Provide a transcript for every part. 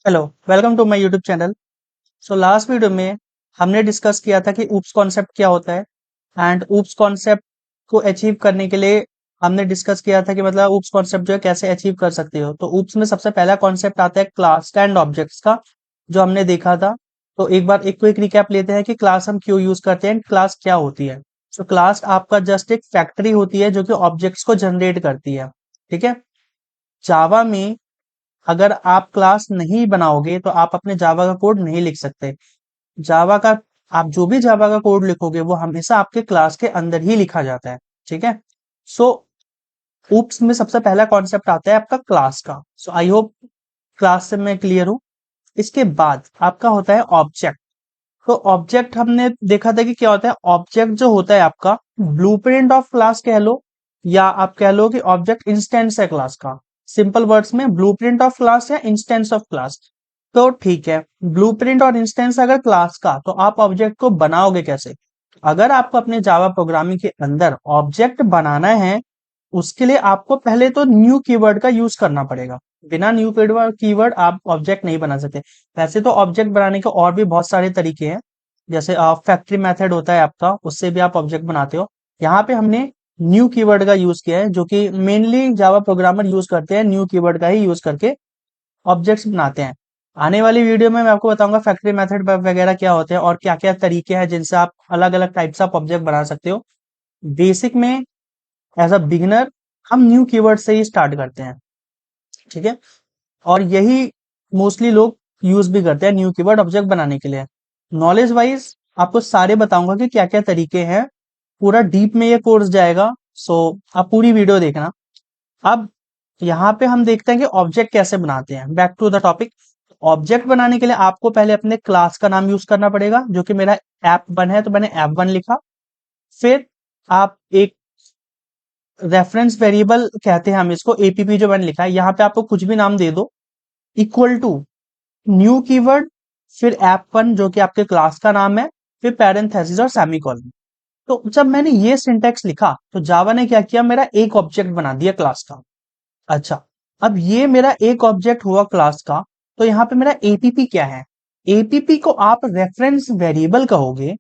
Hello, welcome to my YouTube channel. So last video में हमने discuss किया था कि ऊप्स कॉन्सेप्ट क्या होता है एंड ऊप्स कॉन्सेप्ट को अचीव करने के लिए हमने डिस्कस किया था कि मतलब ऊप्स कॉन्सेप्ट जो है कैसे अचीव कर सकते हो। तो ऊप्स में सबसे पहला कॉन्सेप्ट आता है क्लास एंड ऑब्जेक्ट्स का, जो हमने देखा था। तो एक बार एक क्विक रिकैप लेते हैं कि क्लास हम क्यों यूज करते हैं, क्लास क्या होती है। तो क्लास आपका जस्ट एक फैक्ट्री होती है जो कि ऑब्जेक्ट्स को जनरेट करती है। ठीक है। जावा में अगर आप क्लास नहीं बनाओगे तो आप अपने जावा का कोड नहीं लिख सकते। जावा का आप जो भी जावा का कोड लिखोगे वो हमेशा आपके क्लास के अंदर ही लिखा जाता है। ठीक है। सो ऊप्स में सबसे पहला कॉन्सेप्ट आता है आपका क्लास का। सो आई होप क्लास से मैं क्लियर हूं। इसके बाद आपका होता है ऑब्जेक्ट। तो ऑब्जेक्ट हमने देखा था कि क्या होता है। ऑब्जेक्ट जो होता है आपका ब्लूप्रिंट ऑफ क्लास कह लो, या आप कह लो कि ऑब्जेक्ट इंस्टेंस है क्लास का। सिंपल वर्ड्स में ब्लूप्रिंट ऑफ क्लास या इंस्टेंस ऑफ क्लास। तो ठीक है, ब्लूप्रिंट और इंस्टेंस अगर क्लास का, तो आप ऑब्जेक्ट को बनाओगे कैसे। अगर आपको अपने जावा प्रोग्रामिंग के अंदर ऑब्जेक्ट बनाना है, उसके लिए आपको पहले तो न्यू कीवर्ड का यूज करना पड़ेगा। बिना न्यू कीवर्ड आप ऑब्जेक्ट नहीं बना सकते। वैसे तो ऑब्जेक्ट बनाने के और भी बहुत सारे तरीके हैं, जैसे फैक्ट्री मेथड होता है आपका, उससे भी आप ऑब्जेक्ट बनाते हो। यहाँ पे हमने न्यू कीवर्ड का यूज किया है, जो कि मेनली जावा प्रोग्रामर यूज करते हैं। न्यू कीवर्ड का ही यूज करके ऑब्जेक्ट्स बनाते हैं। आने वाली वीडियो में मैं आपको बताऊंगा फैक्ट्री मेथड वगैरह क्या होते हैं और क्या क्या तरीके हैं जिनसे आप अलग अलग टाइप्स ऑफ ऑब्जेक्ट बना सकते हो। बेसिक में एज अ बिगिनर हम न्यू कीवर्ड से ही स्टार्ट करते हैं। ठीक है। और यही मोस्टली लोग यूज भी करते हैं न्यू कीवर्ड ऑब्जेक्ट बनाने के लिए। नॉलेज वाइज आपको सारे बताऊंगा कि क्या क्या तरीके हैं। पूरा डीप में ये कोर्स जाएगा, सो आप पूरी वीडियो देखना। अब यहाँ पे हम देखते हैं कि ऑब्जेक्ट कैसे बनाते हैं। Back to the topic. Object बनाने के लिए आपको पहले अपने क्लास का नाम यूज करना पड़ेगा, जो कि मेरा ऐप वन है तो मैंने ऐप वन लिखा। फिर आप एक रेफरेंस वेरिएबल कहते हैं हम इसको, एपीपी जो मैंने लिखा है, यहाँ पे आपको कुछ भी नाम दे दो, इक्वल टू न्यू कीवर्ड, फिर ऐप वन जो कि आपके क्लास का नाम है, फिर पैरेंथेसिस और सेमीकोलन। तो जब मैंने ये सिंटेक्स लिखा तो जावा ने क्या किया, मेरा एक ऑब्जेक्ट बना दिया क्लास का। अच्छा, अब ये मेरा एक ऑब्जेक्ट हुआ क्लास का, तो यहाँ पे मेरा एपीपी क्या है। एपीपी को आप रेफरेंस वेरिएबल कहोगे।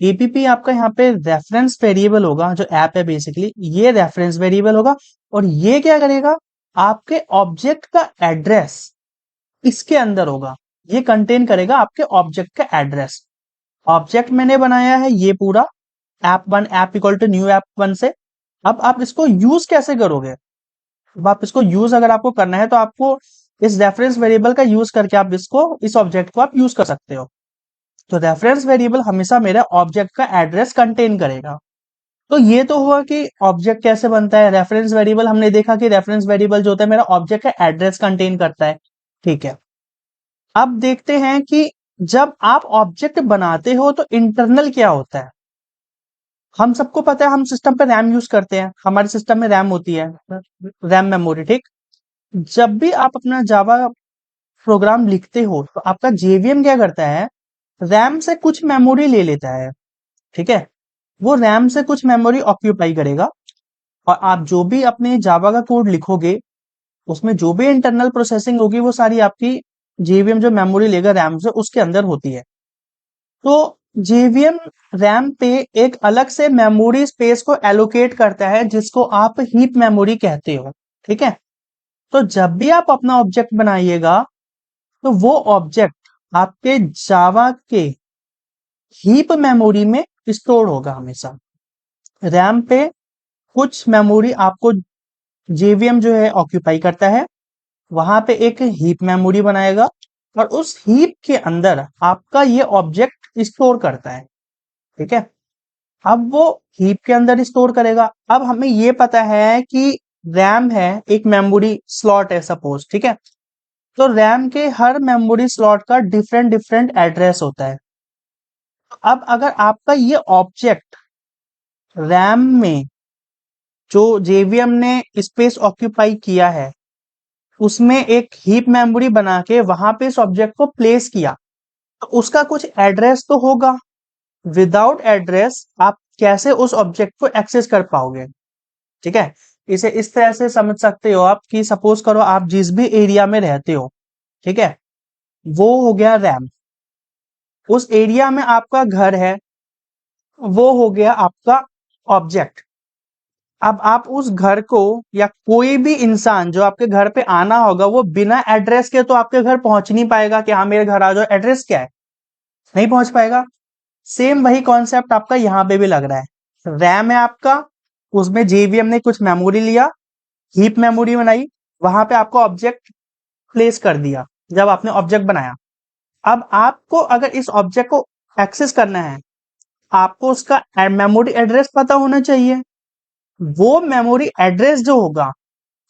एपीपी आपका यहाँ पे रेफरेंस वेरिएबल होगा, जो ऐप है बेसिकली ये रेफरेंस वेरिएबल होगा। और ये क्या करेगा, आपके ऑब्जेक्ट का एड्रेस इसके अंदर होगा। ये कंटेन करेगा आपके ऑब्जेक्ट का एड्रेस। ऑब्जेक्ट मैंने बनाया है ये पूरा, app one app equal to new app one से। अब आप इसको यूज कैसे करोगे। अब आप इसको यूज अगर आपको करना है तो आपको इस रेफरेंस वेरिएबल का यूज करके आप इसको, इस ऑब्जेक्ट को आप यूज कर सकते हो। तो रेफरेंस वेरिएबल हमेशा मेरे ऑब्जेक्ट का एड्रेस कंटेन करेगा। तो ये तो हुआ कि ऑब्जेक्ट कैसे बनता है। रेफरेंस वेरिएबल हमने देखा कि रेफरेंस वेरिएबल जो होता है मेरा ऑब्जेक्ट का एड्रेस कंटेन करता है। ठीक है। अब देखते हैं कि जब आप ऑब्जेक्ट बनाते हो तो इंटरनल क्या होता है। हम सबको पता है हम सिस्टम पे रैम यूज करते हैं, हमारे सिस्टम में रैम होती है, रैम मेमोरी। ठीक। जब भी आप अपना जावा प्रोग्राम लिखते हो तो आपका जेवीएम क्या करता है, रैम से कुछ मेमोरी ले लेता है। ठीक है। वो रैम से कुछ मेमोरी ऑक्यूपाई करेगा, और आप जो भी अपने जावा का कोड लिखोगे उसमें जो भी इंटरनल प्रोसेसिंग होगी वो सारी आपकी जेवीएम जो मेमोरी लेगा रैम से उसके अंदर होती है। तो जेवीएम रैम पे एक अलग से मेमोरी स्पेस को एलोकेट करता है, जिसको आप हीप मेमोरी कहते हो। ठीक है। तो जब भी आप अपना ऑब्जेक्ट बनाइएगा तो वो ऑब्जेक्ट आपके जावा के हीप मेमोरी में स्टोर होगा हमेशा। रैम पे कुछ मेमोरी आपको जेवीएम जो है ऑक्यूपाई करता है, वहां पे एक हीप मेमोरी बनाएगा, और उस हीप के अंदर आपका ये ऑब्जेक्ट स्टोर करता है। ठीक है। अब वो हीप के अंदर स्टोर करेगा। अब हमें ये पता है कि रैम है, एक मेमोरी स्लॉट है सपोज। ठीक है। तो रैम के हर मेमोरी स्लॉट का डिफरेंट डिफरेंट एड्रेस होता है। अब अगर आपका ये ऑब्जेक्ट रैम में जो जेवीएम ने स्पेस ऑक्यूपाई किया है उसमें एक हीप मेमोरी बना के वहां पे इस ऑब्जेक्ट को प्लेस किया, तो उसका कुछ एड्रेस तो होगा। विदाउट एड्रेस आप कैसे उस ऑब्जेक्ट को एक्सेस कर पाओगे। ठीक है। इसे इस तरह से समझ सकते हो आप कि सपोज करो आप जिस भी एरिया में रहते हो, ठीक है, वो हो गया रैम। उस एरिया में आपका घर है, वो हो गया आपका ऑब्जेक्ट। अब आप उस घर को, या कोई भी इंसान जो आपके घर पे आना होगा, वो बिना एड्रेस के तो आपके घर पहुंच नहीं पाएगा कि हाँ मेरे घर आ जाओ, एड्रेस क्या है, नहीं पहुंच पाएगा। सेम वही कॉन्सेप्ट आपका यहाँ पे भी लग रहा है। रैम है आपका, उसमें जेवीएम ने कुछ मेमोरी लिया, हीप मेमोरी बनाई, वहां पे आपको ऑब्जेक्ट प्लेस कर दिया जब आपने ऑब्जेक्ट बनाया। अब आपको अगर इस ऑब्जेक्ट को एक्सेस करना है, आपको उसका मेमोरी एड्रेस पता होना चाहिए। वो मेमोरी एड्रेस जो होगा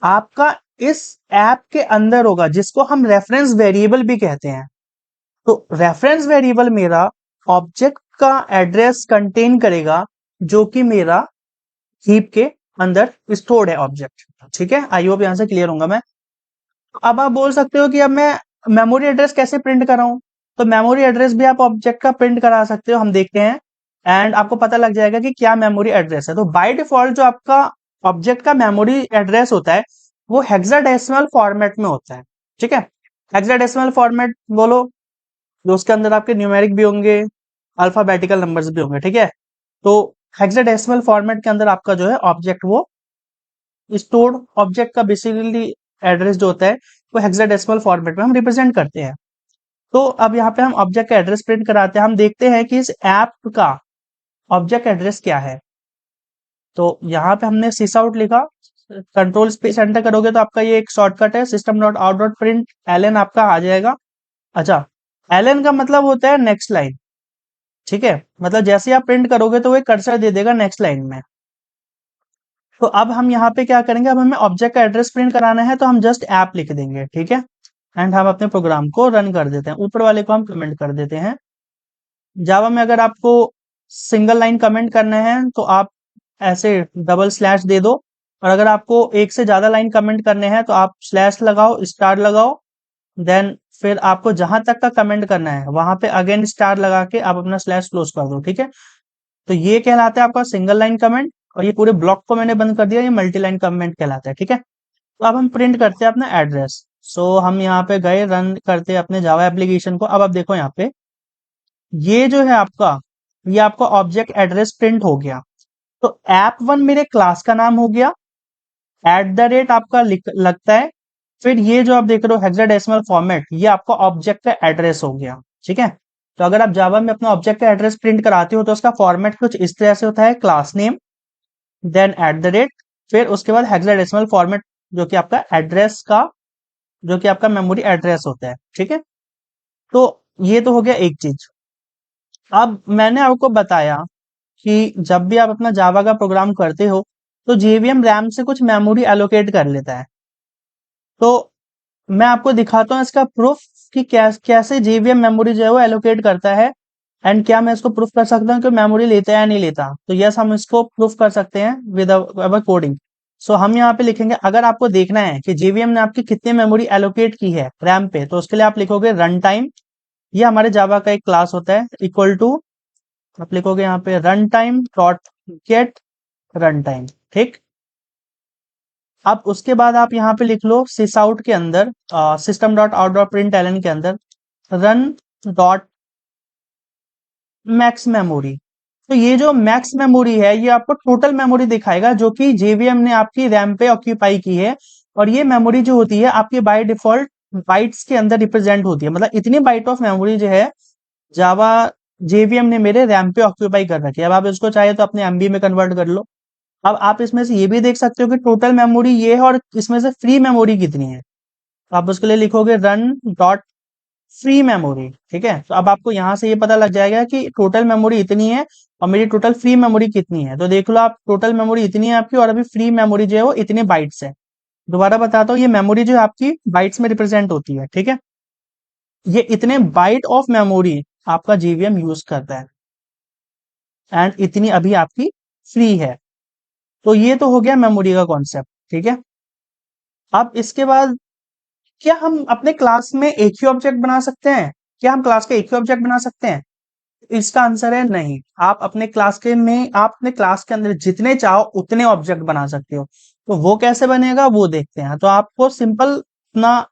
आपका इस ऐप के अंदर होगा, जिसको हम रेफरेंस वेरिएबल भी कहते हैं। तो रेफरेंस वेरिएबल मेरा ऑब्जेक्ट का एड्रेस कंटेन करेगा, जो कि मेरा हीप के अंदर स्टोर्ड है ऑब्जेक्ट। ठीक है, आई होप यहां से क्लियर होगा मैं। अब आप बोल सकते हो कि अब मैं मेमोरी एड्रेस कैसे प्रिंट कराऊं? तो मेमोरी एड्रेस भी आप ऑब्जेक्ट का प्रिंट करा सकते हो, हम देखते हैं। एंड आपको पता लग जाएगा कि क्या मेमोरी एड्रेस है। तो बाय डिफॉल्ट जो आपका ऑब्जेक्ट का मेमोरी एड्रेस होता है, वो हेक्साडेसिमल फॉर्मेट में होता है। ठीक है, हेक्साडेसिमल फॉर्मेट बोलो, जो उसके अंदर आपके न्यूमेरिक भी होंगे, अल्फाबेटिकल नंबर्स भी होंगे। ठीक है, तो हेक्साडेसिमल फॉर्मेट के अंदर आपका जो है ऑब्जेक्ट वो स्टोर्ड ऑब्जेक्ट का बेसिकली एड्रेस जो होता है, वो हेक्साडेसिमल फॉर्मेट में हम रिप्रेजेंट करते हैं। तो अब यहाँ पे हम ऑब्जेक्ट का एड्रेस प्रिंट कराते हैं। हम देखते हैं कि इस ऐप का ऑब्जेक्ट एड्रेस क्या है। तो यहाँ पे हमने सिस आउट लिखा, कंट्रोल स्पेस एंटर करोगे तो आपका ये एक शॉर्टकट है, system dot out dot print ln आपका आ जाएगा। अच्छा, एलएन का मतलब होता है नेक्स्ट लाइन। ठीक है, मतलब जैसे आप प्रिंट करोगे तो वो एक कर्सर दे देगा नेक्स्ट लाइन में। तो अब हम यहाँ पे क्या करेंगे, अब हमें ऑब्जेक्ट का एड्रेस प्रिंट कराना है, तो हम जस्ट ऐप लिख देंगे। ठीक है, एंड हम अपने प्रोग्राम को रन कर देते हैं। ऊपर वाले को हम कमेंट कर देते हैं। जावा में अगर आपको सिंगल लाइन कमेंट करना है तो आप ऐसे डबल स्लैश दे दो, और अगर आपको एक से ज्यादा लाइन कमेंट करने हैं तो आप स्लैश लगाओ, स्टार लगाओ, देन फिर आपको जहां तक का कमेंट करना है वहां पे अगेन स्टार लगा के आप अपना स्लैश क्लोज कर दो। ठीक है, तो ये कहलाता है आपका सिंगल लाइन कमेंट, और ये पूरे ब्लॉक को मैंने बंद कर दिया, ये मल्टी लाइन कमेंट कहलाता है। ठीक है, तो अब हम प्रिंट करते हैं अपना एड्रेस। सो हम यहाँ पे गए, रन करते हैं अपने जावा एप्लीकेशन को। अब आप देखो यहाँ पे ये जो है आपका, ये आपका ऑब्जेक्ट एड्रेस प्रिंट हो गया। तो ऐप वन मेरे क्लास का नाम हो गया, एट द रेट आपका लगता है। फिर ये जो आप देख रहे हो हेक्साडेसिमल फॉर्मेट, ये आपका ऑब्जेक्ट का एड्रेस हो गया। ठीक है, तो अगर आप जावा में अपना ऑब्जेक्ट का एड्रेस प्रिंट कराते हो तो उसका फॉर्मेट कुछ इस तरह से होता है, class name, then at the rate, फिर उसके बाद हेक्साडेसिमल फॉर्मेट, जो कि आपका एड्रेस का, जो कि आपका मेमोरी एड्रेस होता है। ठीक है, तो ये तो हो गया एक चीज। अब मैंने आपको बताया कि जब भी आप अपना जावा का प्रोग्राम करते हो तो जेवीएम रैम से कुछ मेमोरी एलोकेट कर लेता है। तो मैं आपको दिखाता हूँ इसका प्रूफ कि कैसे जेवीएम मेमोरी जो है वो एलोकेट करता है, एंड क्या मैं इसको प्रूफ कर सकता हूँ कि मेमोरी लेता है या नहीं लेता। तो यस, हम इसको प्रूफ कर सकते हैं विद अवर कोडिंग। सो हम यहाँ पे लिखेंगे, अगर आपको देखना है कि जेवीएम ने आपकी कितनी मेमोरी एलोकेट की है रैम पे, तो उसके लिए आप लिखोगे रन टाइम, ये हमारे जावा का एक क्लास होता है, इक्वल टू, आप लिखोगे यहाँ पे run time dot gate run time. ठीक, अब उसके बाद आप यहाँ पे लिख लो सिस आउट के अंदर, system dot out dot print ln के अंदर रन डॉट मैक्स मेमोरी। तो ये जो मैक्स मेमोरी है, ये आपको टोटल मेमोरी दिखाएगा जो कि जेवीएम ने आपकी रैम पे ऑक्यूपाई की है। और ये मेमोरी जो होती है आपकी बाय डिफॉल्ट बाइट्स के अंदर रिप्रेजेंट होती है, मतलब इतनी बाइट ऑफ मेमोरी जो है जावा जेवीएम ने मेरे रैम पे ऑक्यूपाई कर रखी है। अब आप इसको चाहे तो अपने एमबी में कन्वर्ट कर लो। अब आप इसमें से ये भी देख सकते हो कि टोटल मेमोरी ये है, और इसमें से फ्री मेमोरी कितनी है। तो आप उसके लिए लिखोगे रन डॉट फ्री मेमोरी। ठीक है, तो अब आपको यहां से ये पता लग जाएगा कि टोटल मेमोरी इतनी है और मेरी टोटल फ्री मेमोरी कितनी है। तो देख लो आप, टोटल मेमोरी इतनी है आपकी, और अभी फ्री मेमोरी जो है वो इतने बाइट्स है। दोबारा बताता हूँ, ये मेमोरी जो है आपकी बाइट्स में रिप्रेजेंट होती है। ठीक है, ये इतने बाइट ऑफ मेमोरी आपका जीवीएम यूज करता है, एंड इतनी अभी आपकी फ्री है। तो ये तो हो गया मेमोरी का कॉन्सेप्ट। ठीक है, अब इसके बाद, क्या हम अपने क्लास में एक ही ऑब्जेक्ट बना सकते हैं? क्या हम क्लास का एक ही ऑब्जेक्ट बना सकते हैं? इसका आंसर है नहीं। आप अपने क्लास के में, आप अपने क्लास के अंदर जितने चाहो उतने ऑब्जेक्ट बना सकते हो। तो वो कैसे बनेगा वो देखते हैं। तो आपको सिंपल अपना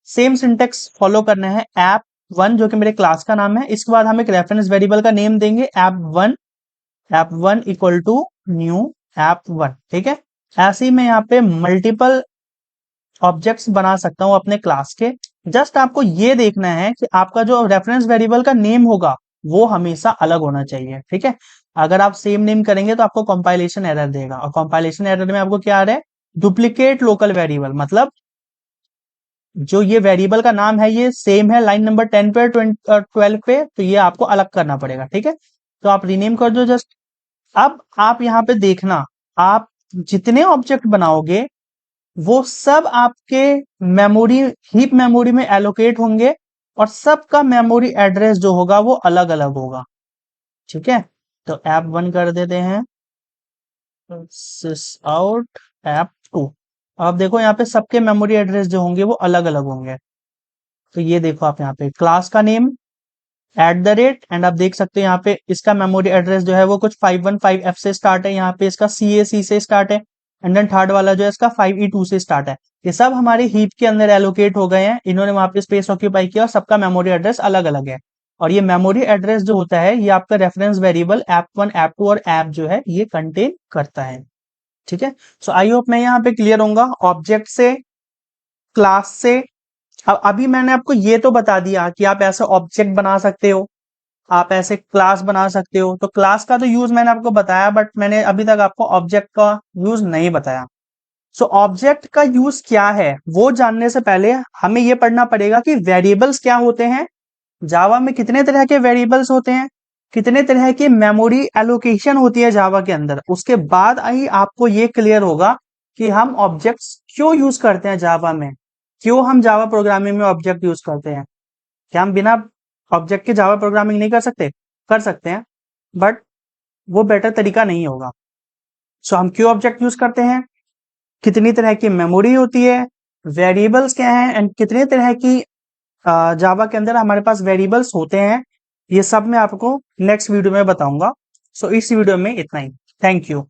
सेम सिंटेक्स फॉलो करना है, ऐप वन जो कि मेरे क्लास का नाम है। इसके बाद हम एक रेफरेंस वेरिएबल का नेम देंगे app one equal to new app one. ठीक है, ऐसे ही मैं यहाँ पे मल्टीपल ऑब्जेक्ट्स बना सकता हूँ अपने क्लास के। जस्ट आपको ये देखना है कि आपका जो रेफरेंस वेरिएबल का नेम होगा वो हमेशा अलग होना चाहिए। ठीक है, अगर आप सेम नेम करेंगे तो आपको कंपाइलेशन एरर देगा, और कंपाइलेशन एरर में आपको क्या आ रहा है, डुप्लीकेट लोकल वेरिएबल, मतलब जो ये वेरिएबल का नाम है ये सेम है लाइन नंबर 10 पे 12 पे, तो ये आपको अलग करना पड़ेगा। ठीक है, तो आप रीनेम कर दो जस्ट। अब आप यहाँ पे देखना, आप जितने ऑब्जेक्ट बनाओगे वो सब आपके मेमोरी हीप मेमोरी में एलोकेट होंगे, और सबका मेमोरी एड्रेस जो होगा वो अलग अलग होगा। ठीक है, तो ऐप वन कर देते हैं आउट ऐप टू। आप देखो यहाँ पे सबके मेमोरी एड्रेस जो होंगे वो अलग अलग होंगे। तो ये देखो आप यहाँ पे क्लास का नेम @ एंड आप देख सकते हैं यहाँ पे इसका मेमोरी एड्रेस जो है वो कुछ 515F से स्टार्ट है, यहाँ पे इसका CAC से स्टार्ट है, एंड देन थर्ड वाला जो है इसका 5E2 से स्टार्ट है। ये सब हमारे हीप के अंदर एलोकेट हो गए हैं, इन्होंने वहां पे स्पेस ऑक्यूपाई किया और सबका मेमोरी एड्रेस अलग अलग है। और ये मेमोरी एड्रेस जो होता है ये आपका reference variable app one app two और ऐप जो है ये कंटेन करता है। ठीक है, सो आई होप मैं यहाँ पे क्लियर होऊंगा ऑब्जेक्ट से, क्लास से। अब अभी मैंने आपको ये तो बता दिया कि आप ऐसे ऑब्जेक्ट बना सकते हो, आप ऐसे क्लास बना सकते हो। तो क्लास का तो यूज मैंने आपको बताया, बट मैंने अभी तक आपको ऑब्जेक्ट का यूज नहीं बताया। सो ऑब्जेक्ट का यूज क्या है वो जानने से पहले हमें ये पढ़ना पड़ेगा कि वेरिएबल्स क्या होते हैं, जावा में कितने तरह के वेरिएबल्स होते हैं, कितने तरह की मेमोरी एलोकेशन होती है जावा के अंदर। उसके बाद ही आपको ये क्लियर होगा कि हम ऑब्जेक्ट्स क्यों यूज करते हैं जावा में, क्यों हम जावा प्रोग्रामिंग में ऑब्जेक्ट यूज करते हैं। क्या हम बिना ऑब्जेक्ट के जावा प्रोग्रामिंग नहीं कर सकते? कर सकते हैं, बट वो बेटर तरीका नहीं होगा। सो हम क्यों ऑब्जेक्ट यूज करते हैं, कितनी तरह की मेमोरी होती है, वेरिएबल्स क्या हैं, एंड कितने तरह की जावा के अंदर हमारे पास वेरिएबल्स होते हैं, ये सब मैं आपको नेक्स्ट वीडियो में बताऊंगा। सो इस वीडियो में इतना ही। Thank you.